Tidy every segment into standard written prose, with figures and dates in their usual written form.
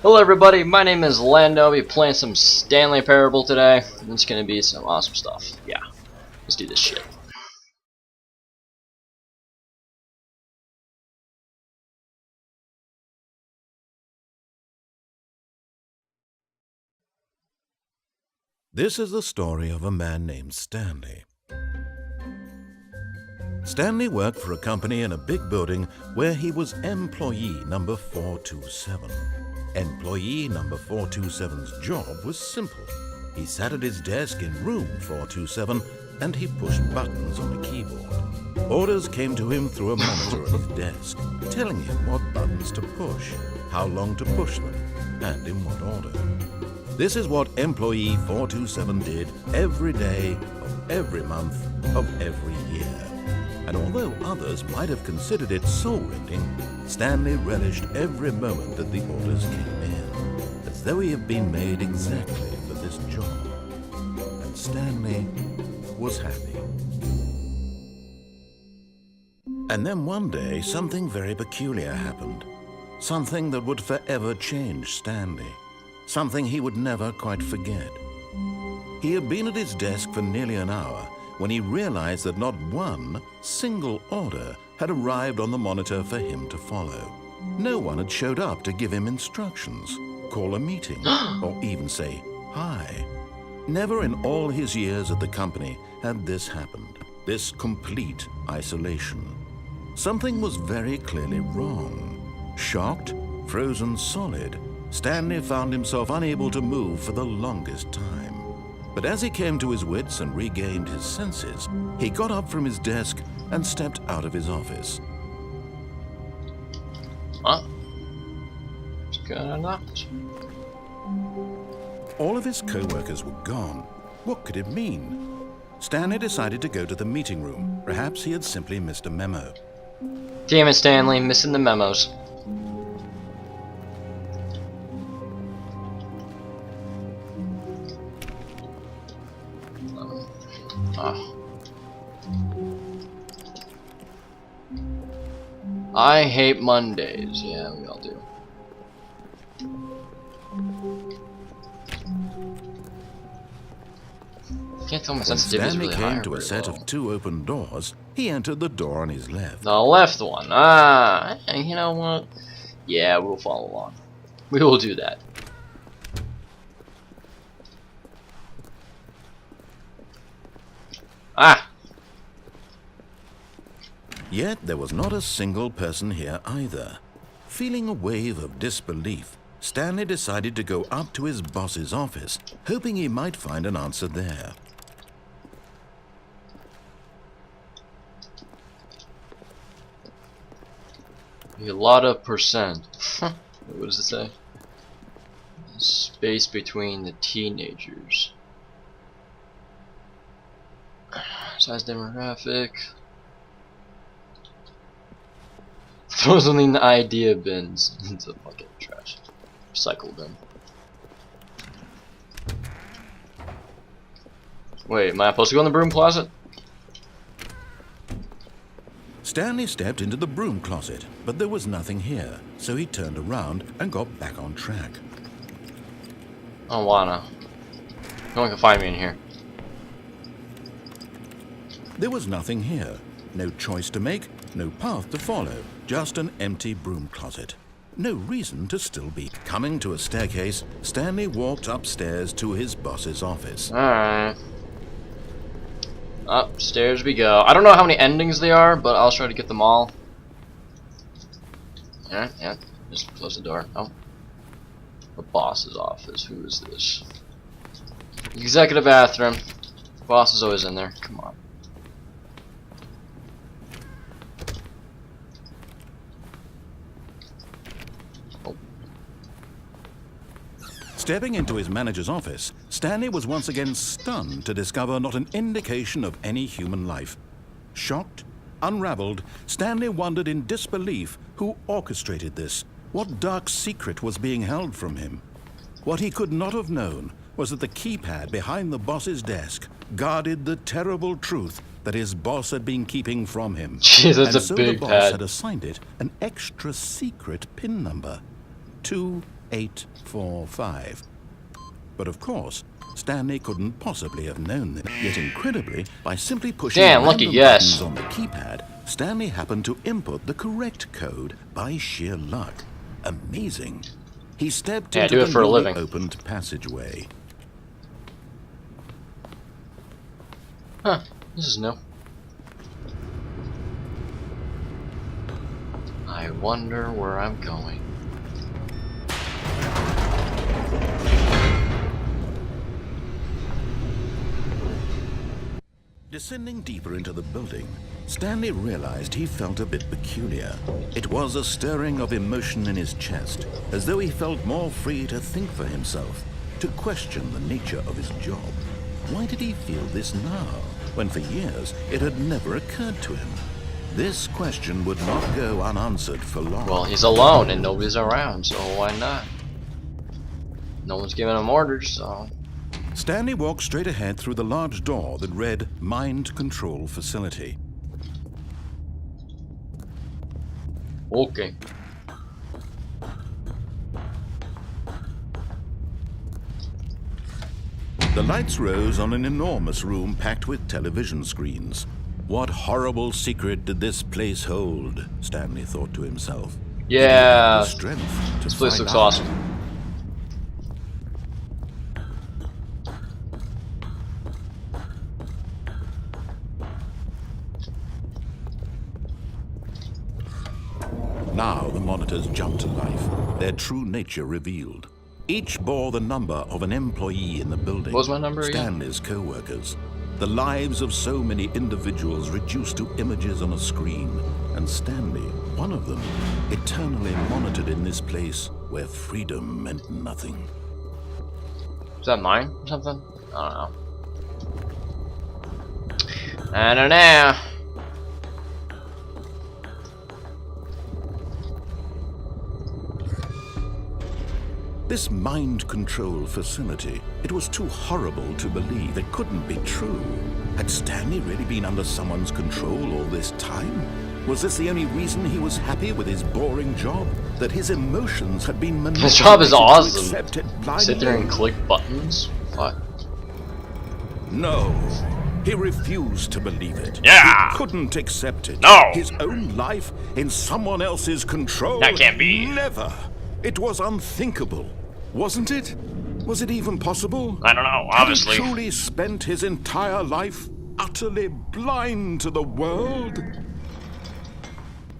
Hello everybody, my name is Lando. I'll be playing some Stanley Parable today. And it's gonna be some awesome stuff. Yeah, let's do this shit. This is the story of a man named Stanley. Stanley worked for a company in a big building where he was employee number 427. Employee number 427's job was simple. He sat at his desk in room 427 and he pushed buttons on a keyboard. Orders came to him through a monitor on his desk, telling him what buttons to push, how long to push them, and in what order. This is what employee 427 did every day of every month of every year. And although others might have considered it soul-rending, Stanley relished every moment that the orders came in, as though he had been made exactly for this job. And Stanley was happy. And then one day, something very peculiar happened. Something that would forever change Stanley. Something he would never quite forget. He had been at his desk for nearly an hour when he realized that not one single order had arrived on the monitor for him to follow. No one had showed up to give him instructions, call a meeting, or even say hi. Never in all his years at the company had this happened, this complete isolation. Something was very clearly wrong. Shocked, frozen solid, Stanley found himself unable to move for the longest time. But as he came to his wits and regained his senses, he got up from his desk and stepped out of his office. Huh? What's going on? All of his co-workers were gone. What could it mean? Stanley decided to go to the meeting room. Perhaps he had simply missed a memo. Damn it, Stanley, missing the memos. I hate Mondays. Yeah, we all do. Can't tell my sensitivity is really high. Stanley came to a set of two open doors. He entered the door on his left. The left one. Ah, you know what? Yeah, we'll follow along. We will do that. Ah! Yet there was not a single person here either. Feeling a wave of disbelief, Stanley decided to go up to his boss's office, hoping he might find an answer there. A lot of percent. What does it say? Space between the teenagers. Size demographic. Throw something in the idea bins into the bucket of trash. Recycle bin. Wait, am I supposed to go in the broom closet? Stanley stepped into the broom closet, but there was nothing here, so he turned around and got back on track. I don't wanna. No one can find me in here. There was nothing here. No choice to make, no path to follow, just an empty broom closet. No reason to still be. Coming to a staircase, Stanley walked upstairs to his boss's office. Alright. Upstairs we go. I don't know how many endings there are, but I'll try to get them all. Yeah. Just close the door. Oh. The boss's office. Who is this? Executive bathroom. Boss is always in there. Come on. Stepping into his manager's office, Stanley was once again stunned to discover not an indication of any human life. Shocked, unraveled, Stanley wondered in disbelief who orchestrated this. What dark secret was being held from him? What he could not have known was that the keypad behind the boss's desk guarded the terrible truth that his boss had been keeping from him. Jeez, that's and a so big the boss pad. had assigned it an extra secret PIN number. 2 845. But of course, Stanley couldn't possibly have known this. Yet incredibly, by simply pushing lucky random guess. buttons on the keypad, Stanley happened to input the correct code by sheer luck. Amazing. He stepped Yeah, into do it the for a newly living. opened passageway. Huh, this is new. I wonder where I'm going. Descending deeper into the building, Stanley realized he felt a bit peculiar. It was a stirring of emotion in his chest, as though he felt more free to think for himself, to question the nature of his job. Why did he feel this now, when for years it had never occurred to him? This question would not go unanswered for long. Well, he's alone and nobody's around, so why not? No one's giving him orders, so... Stanley walked straight ahead through the large door that read Mind Control Facility. Okay. The lights rose on an enormous room packed with television screens. What horrible secret did this place hold? Stanley thought to himself. Yeah, The strength to this place find looks out. awesome. Now the monitors jumped to life, their true nature revealed. Each bore the number of an employee in the building. What was my number again? Stanley's co-workers. The lives of so many individuals reduced to images on a screen. And Stanley, one of them, eternally monitored in this place where freedom meant nothing. Is that mine or something? I don't know. I don't know. This mind control facility, it was too horrible to believe. It couldn't be true. Had Stanley really been under someone's control all this time? Was this the only reason he was happy with his boring job? That his emotions had been manipulated? His job is to awesome. accept it blindly? Sit there and click buttons? What? No. He refused to believe it. Yeah. He couldn't accept it. No. His own life in someone else's control? That can't be. Never. It was unthinkable. Wasn't it? Was it even possible? I don't know, obviously. Had he truly spent his entire life utterly blind to the world?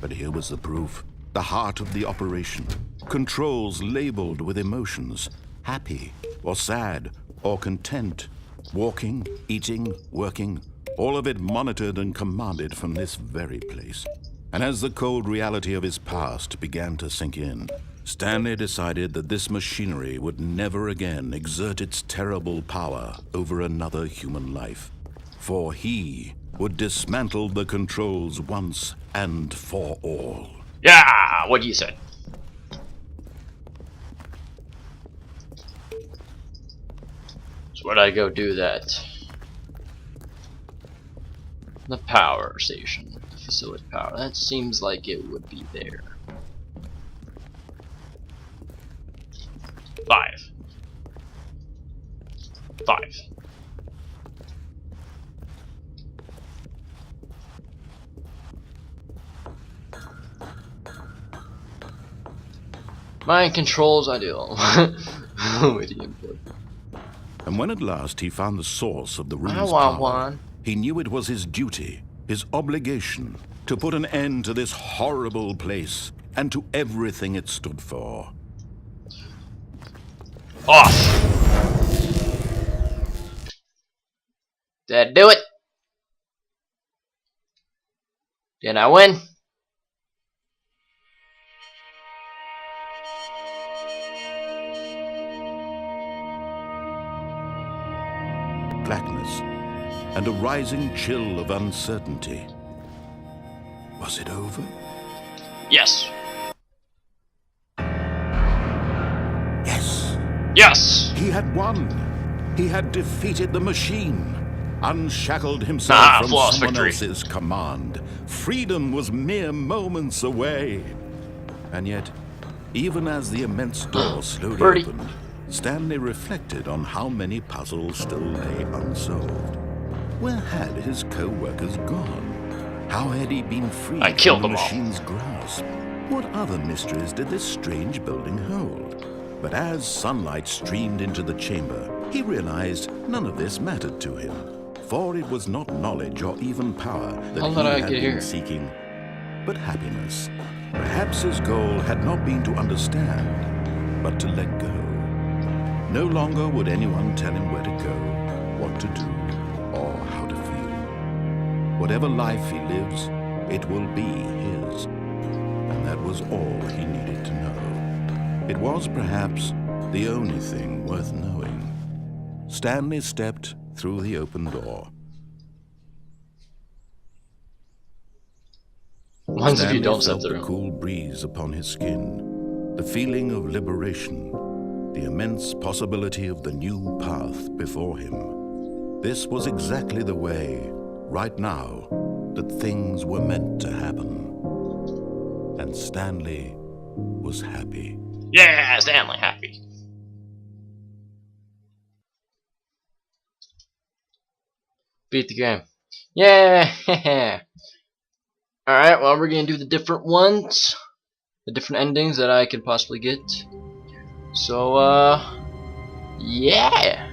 But here was the proof. The heart of the operation. Controls labeled with emotions. Happy or sad or content. Walking, eating, working. All of it monitored and commanded from this very place. And as the cold reality of his past began to sink in, Stanley decided that this machinery would never again exert its terrible power over another human life. For he would dismantle the controls once and for all. Yeah, what you said. So where'd I go do that? The power station. The facility power. That seems like it would be there. 5. Mind controls ideal. With the input. And when at last he found the source of the room's I want power, one. he knew it was his duty, his obligation, to put an end to this horrible place and to everything it stood for. Off. Did I do it? Did I win? Blackness and a rising chill of uncertainty. Was it over? Yes. Yes. Yes. He had won. He had defeated the machine, unshackled himself from flawless someone victory. else's command. Freedom was mere moments away. And yet, Even as the immense door slowly Birdie. opened, Stanley reflected on how many puzzles still lay unsolved. Where had his co-workers gone? How had he been freed I killed from the them all. machine's grasp? What other mysteries did this strange building hold? But as sunlight streamed into the chamber, he realized none of this mattered to him, for it was not knowledge or even power that How he did I had get been here? seeking, but happiness. Perhaps his goal had not been to understand, but to let go. No longer would anyone tell him where to go, what to do, or how to feel. Whatever life he lives, it will be his. And that was all he needed to know. It was perhaps the only thing worth knowing. Stanley stepped through the open door. Ones if you Stanley don't felt set the through. cool breeze upon his skin, the feeling of liberation, the immense possibility of the new path before him. This was exactly the way, right now, that things were meant to happen. And Stanley was happy. Yeah, Stanley happy. Beat the game. Yeah. Alright, well, we're gonna do the different ones. The different endings that I could possibly get. So, yeah.